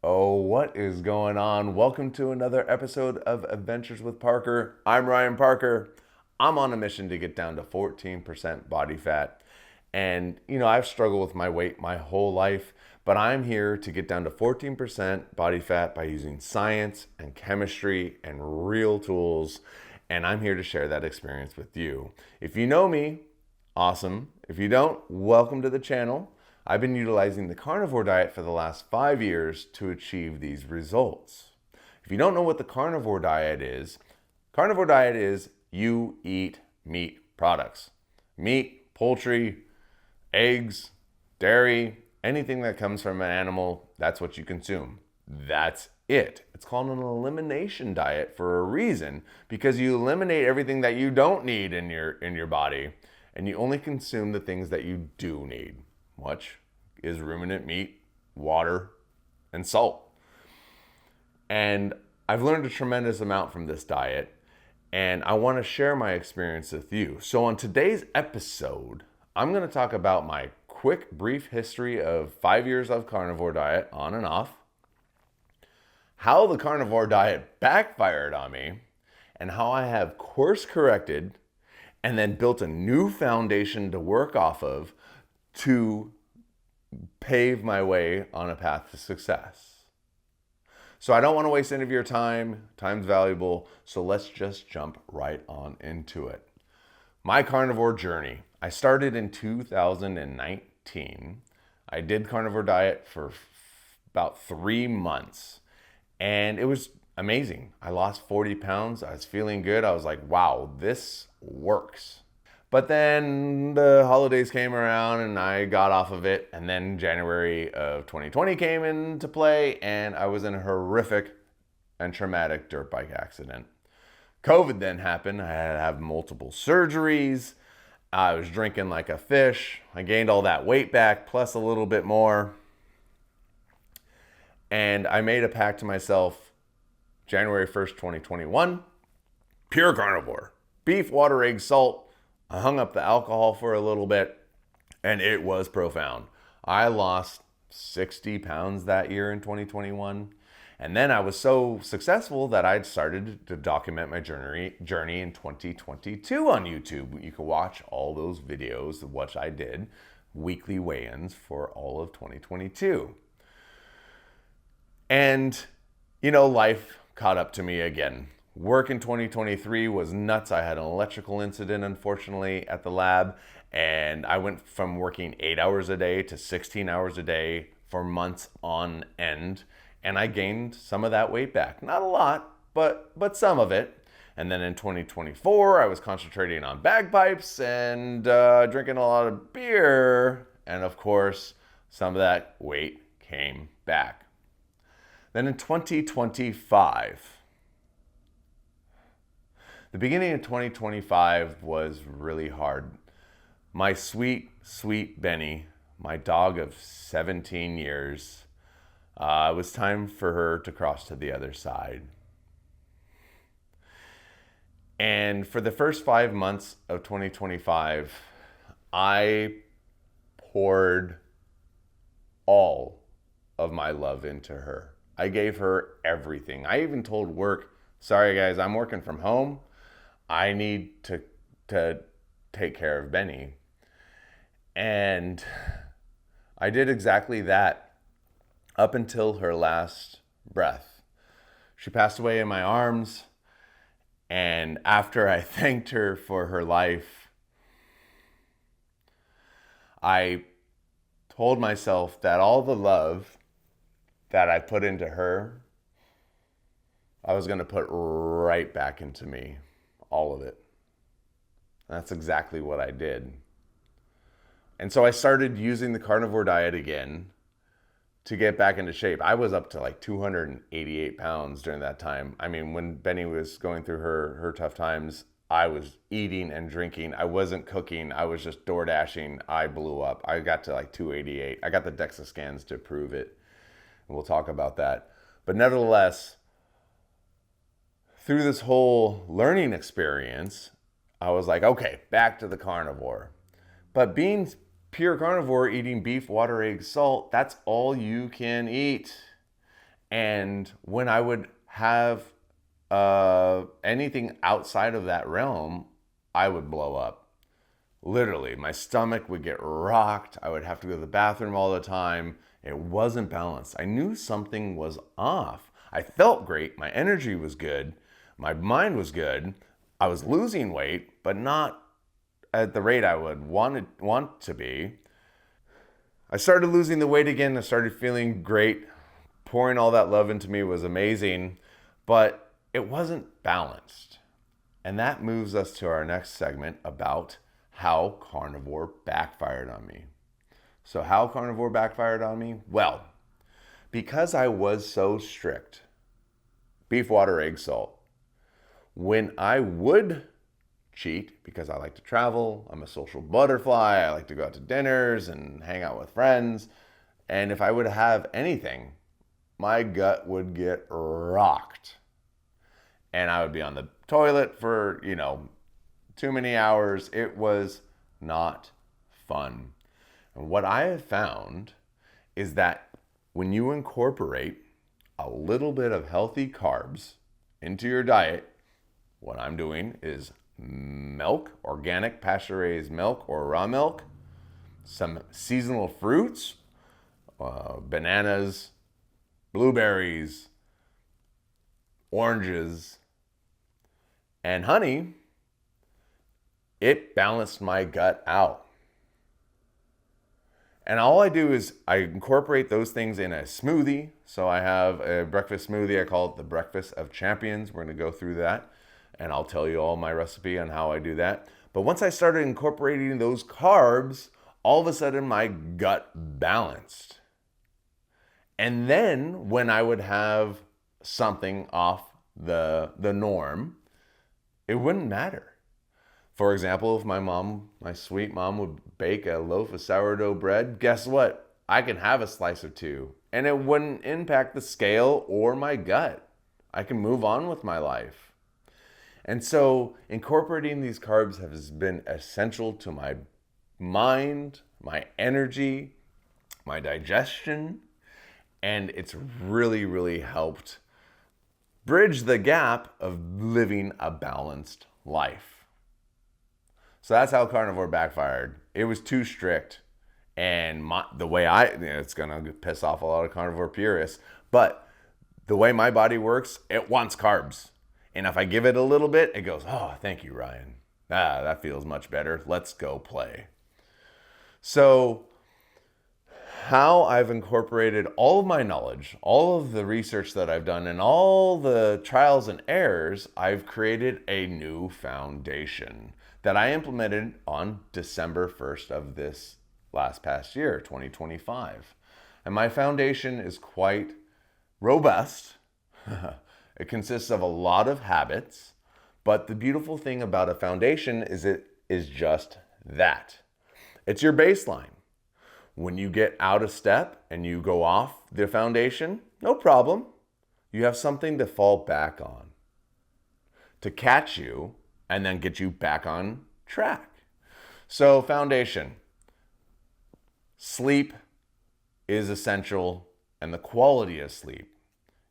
Oh, what is going on? Welcome to another episode of Adventures with Parker. I'm Ryan Parker. I'm on a mission to get down to 14% body fat. And, I've struggled with my weight my whole life, but I'm here to get down to 14% body fat by using science and chemistry and real tools. And I'm here to share that experience with you. If you know me, awesome. If you don't, welcome to the channel. I've been utilizing the carnivore diet for the last 5 years to achieve these results. If you don't know what the carnivore diet is you eat meat products. Meat, poultry, eggs, dairy, anything that comes from an animal, that's what you consume. That's it. It's called an elimination diet for a reason, because you eliminate everything that you don't need in your body, and you only consume the things that you do need, which is ruminant meat, water, and salt. And I've learned a tremendous amount from this diet, and I want to share my experience with you. So on today's episode, I'm going to talk about my quick, brief history of 5 years of carnivore diet, on and off, how the carnivore diet backfired on me, and how I have course corrected and then built a new foundation to work off of to pave my way on a path to success. So I don't want to waste any of your time. Time's valuable. So let's just jump right on into it. My carnivore journey. I started in 2019. I did carnivore diet for about 3 months, and it was amazing. I lost 40 pounds. I was feeling good. I was like, wow, this works. But then the holidays came around and I got off of it. And then January of 2020 came into play, and I was in a horrific and traumatic dirt bike accident. COVID then happened. I had to have multiple surgeries. I was drinking like a fish. I gained all that weight back, plus a little bit more. And I made a pact to myself, January 1st, 2021, pure carnivore. Beef, water, egg, salt. I hung up the alcohol for a little bit, and it was profound. I lost 60 pounds that year in 2021. And then I was so successful that I started to document my journey in 2022 on YouTube. You can watch all those videos of what I did, weekly weigh-ins for all of 2022. And, life caught up to me again. Work in 2023 was nuts. I had an electrical incident, unfortunately, at the lab, and I went from working 8 hours a day to 16 hours a day for months on end, and I gained some of that weight back. Not a lot, but some of it. And then in 2024, I was concentrating on bagpipes and drinking a lot of beer, and of course, some of that weight came back. Then in 2025, the beginning of 2025 was really hard. My sweet, sweet Benny, my dog of 17 years, it was time for her to cross to the other side. And for the first 5 months of 2025, I poured all of my love into her. I gave her everything. I even told work, sorry guys, I'm working from home. I need to take care of Benny. And I did exactly that up until her last breath. She passed away in my arms. And after I thanked her for her life, I told myself that all the love that I put into her, I was going to put right back into me, all of it. That's exactly what I did. And so I started using the carnivore diet again to get back into shape. I was up to like 288 pounds during that time. I mean, when Benny was going through her tough times, I was eating and drinking. I wasn't cooking. I was just door dashing. I blew up. I got to like 288. I got the DEXA scans to prove it. And we'll talk about that. But nevertheless, through this whole learning experience, I was like, okay, back to the carnivore. But being pure carnivore, eating beef, water, egg, salt, that's all you can eat. And when I would have anything outside of that realm, I would blow up. Literally, my stomach would get rocked. I would have to go to the bathroom all the time. It wasn't balanced. I knew something was off. I felt great. My energy was good. My mind was good. I was losing weight, but not at the rate I would want to be. I started losing the weight again. I started feeling great. Pouring all that love into me was amazing, but it wasn't balanced. And that moves us to our next segment about how carnivore backfired on me. So how carnivore backfired on me? Well, because I was so strict, beef, water, egg, salt, when I would cheat, because I like to travel, I'm a social butterfly, I like to go out to dinners and hang out with friends, and if I would have anything, my gut would get rocked. And I would be on the toilet for, too many hours. It was not fun. And what I have found is that when you incorporate a little bit of healthy carbs into your diet, what I'm doing is milk, organic pasture-raised milk or raw milk, some seasonal fruits, bananas, blueberries, oranges, and honey, it balanced my gut out. And all I do is I incorporate those things in a smoothie. So I have a breakfast smoothie. I call it the Breakfast of Champions. We're going to go through that. And I'll tell you all my recipe on how I do that. But once I started incorporating those carbs, all of a sudden my gut balanced. And then when I would have something off the norm, it wouldn't matter. For example, if my sweet mom would bake a loaf of sourdough bread, guess what? I can have a slice or two and it wouldn't impact the scale or my gut. I can move on with my life. And so incorporating these carbs has been essential to my mind, my energy, my digestion, and it's really, really helped bridge the gap of living a balanced life. So that's how carnivore backfired. It was too strict. And the way it's going to piss off a lot of carnivore purists, but the way my body works, it wants carbs. And if I give it a little bit, it goes, oh, thank you, Ryan. That feels much better. Let's go play. So how I've incorporated all of my knowledge, all of the research that I've done, and all the trials and errors, I've created a new foundation that I implemented on December 1st of this past year, 2025. And my foundation is quite robust. It consists of a lot of habits, but the beautiful thing about a foundation is it is just that. It's your baseline. When you get out of step and you go off the foundation, no problem. You have something to fall back on, to catch you and then get you back on track. So foundation. Sleep is essential, and the quality of sleep.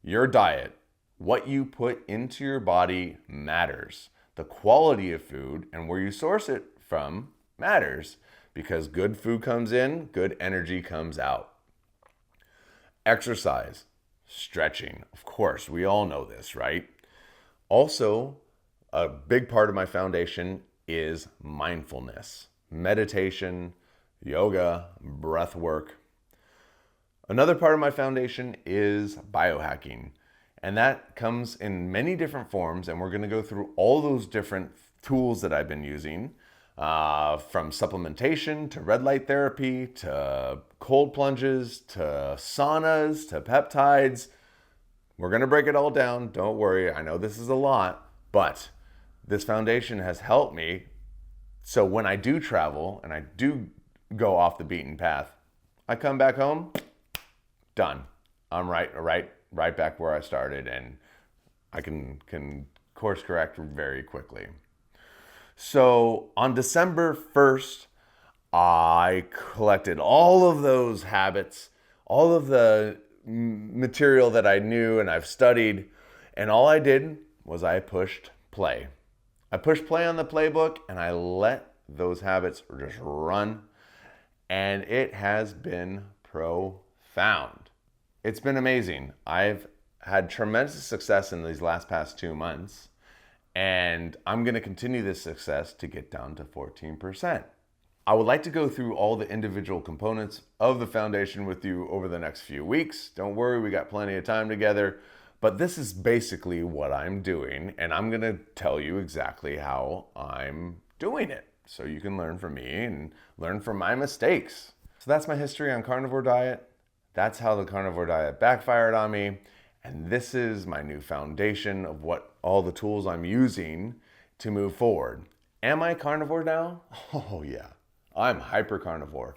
Your diet, what you put into your body matters. The quality of food and where you source it from matters, because good food comes in, good energy comes out. Exercise, stretching, of course, we all know this, right? Also, a big part of my foundation is mindfulness, meditation, yoga, breath work. Another part of my foundation is biohacking, and that comes in many different forms, and we're going to go through all those different tools that I've been using, from supplementation to red light therapy to cold plunges to saunas to peptides. We're going to break it all down. Don't worry. I know this is a lot, but this foundation has helped me. So when I do travel and I do go off the beaten path, I come back home, done. I'm right back where I started, and I can course correct very quickly. So on December 1st, I collected all of those habits, all of the material that I knew and I've studied. And all I did was I pushed play. I pushed play on the playbook and I let those habits just run. And it has been profound. It's been amazing. I've had tremendous success in these past 2 months. And I'm going to continue this success to get down to 14%. I would like to go through all the individual components of the foundation with you over the next few weeks. Don't worry, we got plenty of time together. But this is basically what I'm doing, and I'm going to tell you exactly how I'm doing it so you can learn from me and learn from my mistakes. So that's my history on Carnivore Diet. That's how the Carnivore Diet backfired on me. And this is my new foundation of what all the tools I'm using to move forward. Am I carnivore now? Oh yeah, I'm hyper carnivore.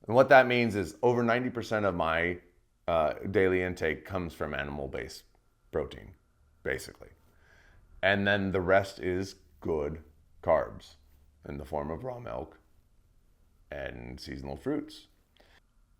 And what that means is over 90% of my daily intake comes from animal-based protein, basically. And then the rest is good carbs in the form of raw milk and seasonal fruits.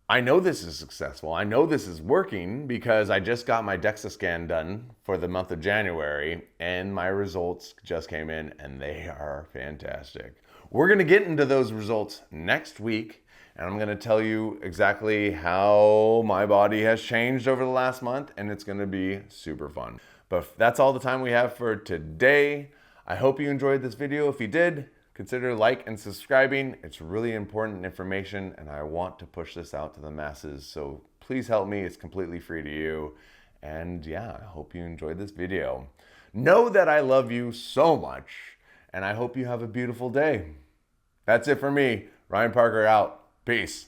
I know this is successful. I know this is working because I just got my DEXA scan done for the month of January and my results just came in and they are fantastic. We're going to get into those results next week and I'm going to tell you exactly how my body has changed over the last month and it's going to be super fun. But that's all the time we have for today. I hope you enjoyed this video. If you did, consider like and subscribing. It's really important information and I want to push this out to the masses. So please help me. It's completely free to you. And yeah, I hope you enjoyed this video. Know that I love you so much and I hope you have a beautiful day. That's it for me. Ryan Parker out. Peace.